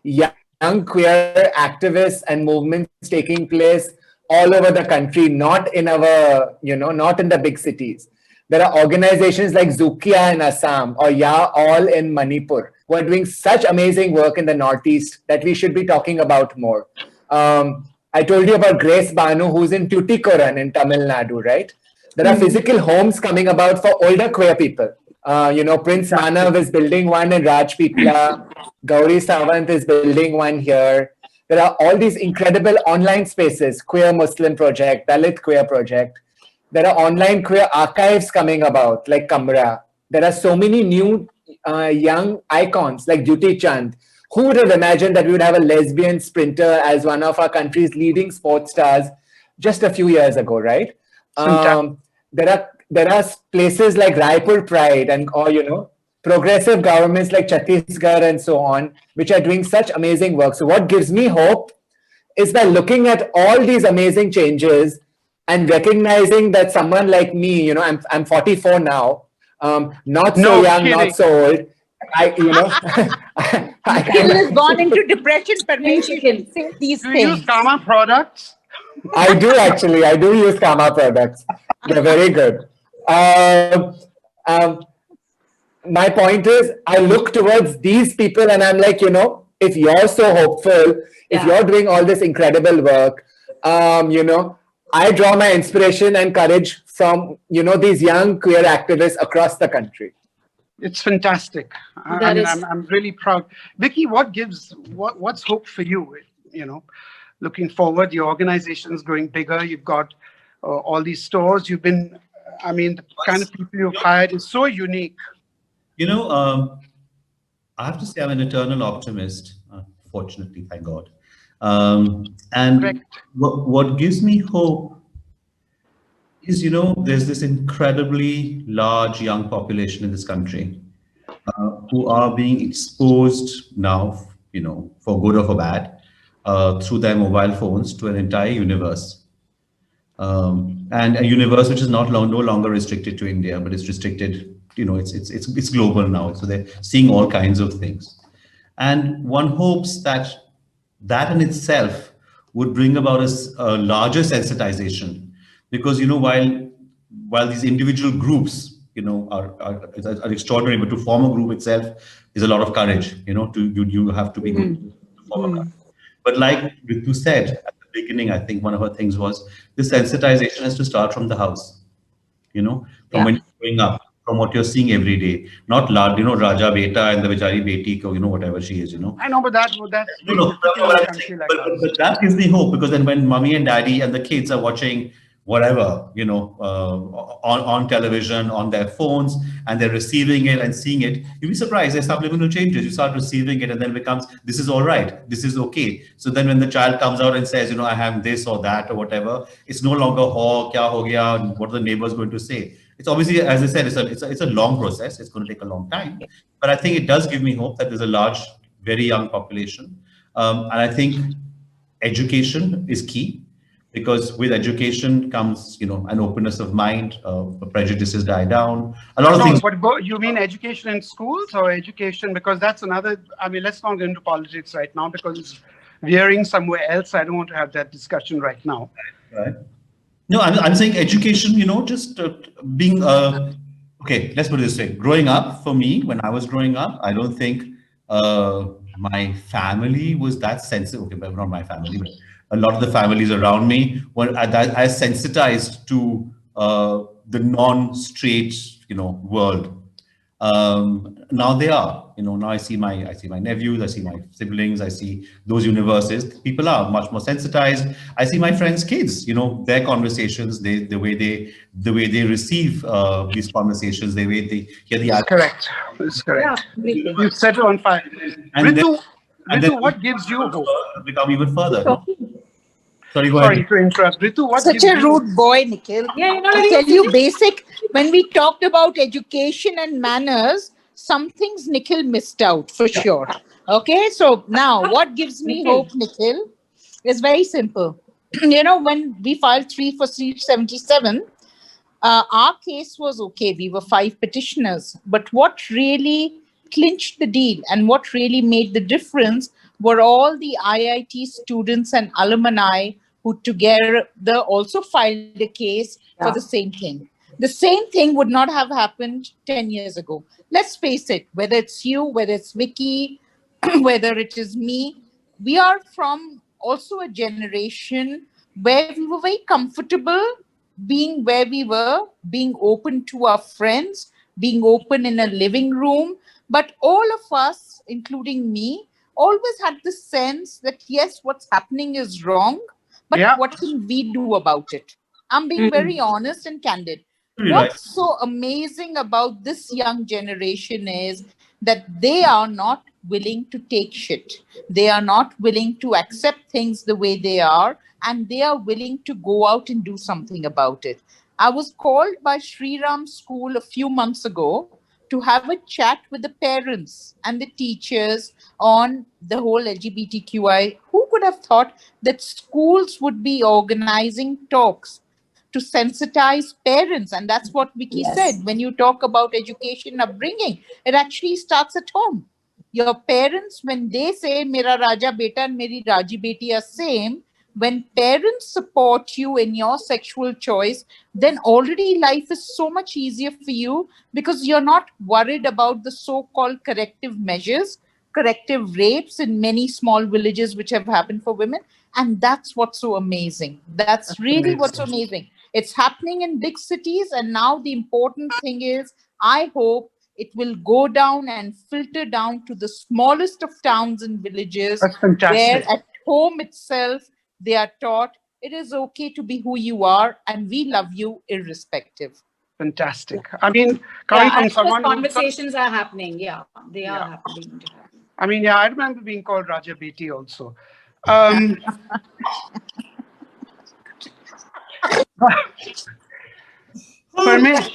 Speaker 3: young queer activists and movements taking place all over the country, not in the big cities. There are organizations like Zukia in Assam or Ya All in Manipur who are doing such amazing work in the Northeast that we should be talking about more. I told you about Grace Banu, who's in Tuticorin in Tamil Nadu, right? There are physical homes coming about for older queer people. Prince Manav is building one in Rajpitla. Gauri Sawant is building one here. There are all these incredible online spaces, Queer Muslim Project, Dalit Queer Project. There are online queer archives coming about, like Kamra. There are so many new young icons like Duty Chand. Who would have imagined that we would have a lesbian sprinter as one of our country's leading sports stars just a few years ago, right? There are places like Raipur Pride or progressive governments like Chhattisgarh and so on, which are doing such amazing work. So what gives me hope is by looking at all these amazing changes and recognizing that someone like me, I'm 44 now, not so young,
Speaker 1: kidding.
Speaker 3: not so old.
Speaker 4: Nikhil has gone into depression, Parmesh. You can say these
Speaker 1: Do you use
Speaker 4: things.
Speaker 1: Kama products?
Speaker 3: I do actually. I do use Kama products. They're very good. My point is, I look towards these people and I'm like, if you're so hopeful, if you're doing all this incredible work, I draw my inspiration and courage from, these young queer activists across the country.
Speaker 1: It's fantastic. I'm really proud. Vicky, what's hope for you? Looking forward, your organization is growing bigger. You've got all these stores. The kind of people you've hired is so unique.
Speaker 2: I have to say I'm an eternal optimist, fortunately, thank God. And what gives me hope is, there's this incredibly large young population in this country who are being exposed now, for good or for bad, through their mobile phones to an entire universe. And a universe which is no longer restricted to India, but it's restricted, it's global now. So they're seeing all kinds of things. And one hopes that in itself would bring about a larger sensitization. Because, while these individual groups, are extraordinary, but to form a group itself is a lot of courage, you have to be good to form a group. But like Ritu said at the beginning, I think one of her things was the sensitization has to start from the house, from when you're growing up, from what you're seeing every day, not Raja Beta and the Vichari Beti, whatever she is,
Speaker 1: I know, but that's
Speaker 2: but that gives me hope, because then when mommy and daddy and the kids are watching whatever, on television, on their phones, and they're receiving it and seeing it, you'll be surprised. There's subliminal changes. You start receiving it and then it becomes, this is all right. This is okay. So then when the child comes out and says, I have this or that or whatever, it's no longer, kya ho gaya, what are the neighbors going to say? It's obviously, as I said, it's a long process. It's going to take a long time. But I think it does give me hope that there's a large, very young population. And I think education is key. Because with education comes, an openness of mind, prejudices die down. A lot of things.
Speaker 1: But you mean education in schools or education? Because that's another. Let's not get into politics right now because it's veering somewhere else. I don't want to have that discussion right now.
Speaker 2: Right. No, I'm saying education. Just being. Okay, let's put it this way. Growing up, for me, when I was growing up, I don't think my family was that sensitive. Okay, but not my family, but a lot of the families around me were as sensitized to the non-straight, world. Now they are, now I see my nephews, I see my siblings, I see those universes. People are much more sensitized. I see my friends' kids, their conversations, the way they receive these conversations, the way they hear the
Speaker 1: Correct. That's correct.
Speaker 5: Yeah, completely.
Speaker 1: You set it on fire.
Speaker 2: And then-
Speaker 1: Ritu, what gives you hope?
Speaker 2: Become even further. Sorry, go
Speaker 1: Sorry
Speaker 2: ahead.
Speaker 1: to interrupt. Ritu, what
Speaker 4: Such
Speaker 1: gives
Speaker 4: a
Speaker 1: you
Speaker 4: rude boy, Nikhil.
Speaker 5: Yeah, you're not
Speaker 4: I
Speaker 5: letting
Speaker 4: tell
Speaker 5: me
Speaker 4: you,
Speaker 5: finish.
Speaker 4: basic, when we talked about education and manners, some things Nikhil missed out for sure. Okay, so now what gives me
Speaker 5: Nikhil.
Speaker 4: hope, Nikhil, is very simple. When we filed 3 for 377, our case was okay. We were 5 petitioners. But what really clinched the deal and what really made the difference were all the IIT students and alumni who together also filed a case for the same thing. The same thing would not have happened 10 years ago. Let's face it, whether it's you, whether it's Vicky, whether it is me, we are from also a generation where we were very comfortable being where we were, being open to our friends, being open in a living room. But all of us, including me, always had the sense that yes, what's happening is wrong, but
Speaker 1: Yeah.
Speaker 4: what can we do about it? I'm being very honest and candid.
Speaker 2: Right.
Speaker 4: What's so amazing about this young generation is that they are not willing to take shit. They are not willing to accept things the way they are, and they are willing to go out and do something about it. I was called by Sri Ram School a few months ago to have a chat with the parents and the teachers on the whole LGBTQI. Who could have thought that schools would be organizing talks to sensitize parents? And that's what Vicky said. When you talk about education upbringing, it actually starts at home. Your parents, when they say Mera Raja Beta and Meri Raji Beti are same, when parents support you in your sexual choice, then already life is so much easier for you because you're not worried about the so-called corrective measures, corrective rapes in many small villages which have happened for women. And that's what's so amazing. That's really what's amazing. It's happening in big cities. And now the important thing is, I hope it will go down and filter down to the smallest of towns and villages.
Speaker 1: That's fantastic.
Speaker 4: Where at home itself, they are taught it is okay to be who you are and we love you irrespective.
Speaker 1: Fantastic. I mean, coming from
Speaker 5: and
Speaker 1: someone
Speaker 5: those
Speaker 1: who-
Speaker 5: conversations are happening. Yeah, they are happening.
Speaker 1: I mean, yeah, I remember being called Raja Beti also. Parmesh,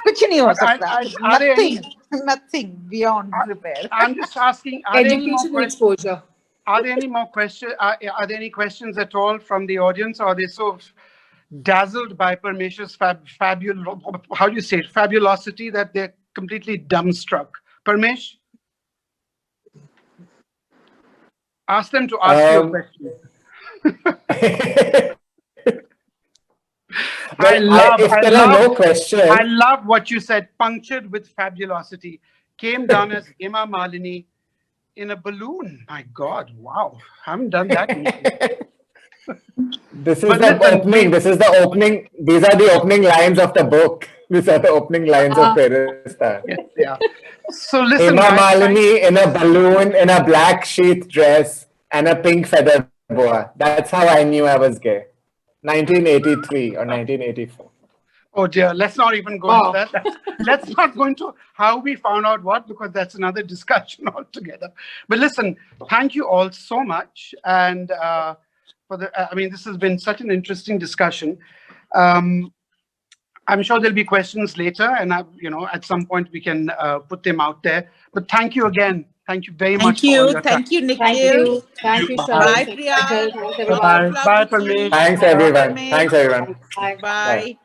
Speaker 4: कुछ नहीं हो सकता.
Speaker 1: are there any-
Speaker 4: Nothing beyond repair.
Speaker 1: I'm just asking, are there any more
Speaker 5: Education and
Speaker 1: questions?
Speaker 5: exposure.
Speaker 1: Are there any more questions? Are there any questions at all from the audience? Or are they so dazzled by Parmesh's how do you say it, fabulosity that they're completely dumbstruck? Parmesh, ask them to ask you a question. I love what you said. Punctured with fabulosity. Came down as Hema Malini in a balloon. My God, wow! Haven't done that.
Speaker 3: This is
Speaker 1: But
Speaker 3: the
Speaker 1: listen,
Speaker 3: opening. This is the opening. These are the opening lines of the book. These are the opening lines of Peristan.
Speaker 1: Yeah. So listen,
Speaker 3: Hema
Speaker 1: guys,
Speaker 3: Malini in a balloon, in a black sheath dress, and a pink feather boa. That's how I knew I was gay. 1983 or 1984.
Speaker 1: oh dear, let's not even go into that. Let's not go into how we found out what, because that's another discussion altogether. But listen, thank you all so much. And I mean, this has been such an interesting discussion. I'm sure there'll be questions later, and at some point we can put them out there. But thank you again. Thank you very much.
Speaker 4: Thank you, Nikhil.
Speaker 5: Thank you. Thank you, sir.
Speaker 4: Bye,
Speaker 5: Thank you,
Speaker 4: Priya.
Speaker 5: Michael. Thanks, everyone.
Speaker 1: Bye, Parmesh.
Speaker 3: Thanks, everyone. Thanks, everyone.
Speaker 5: Bye.
Speaker 4: Bye.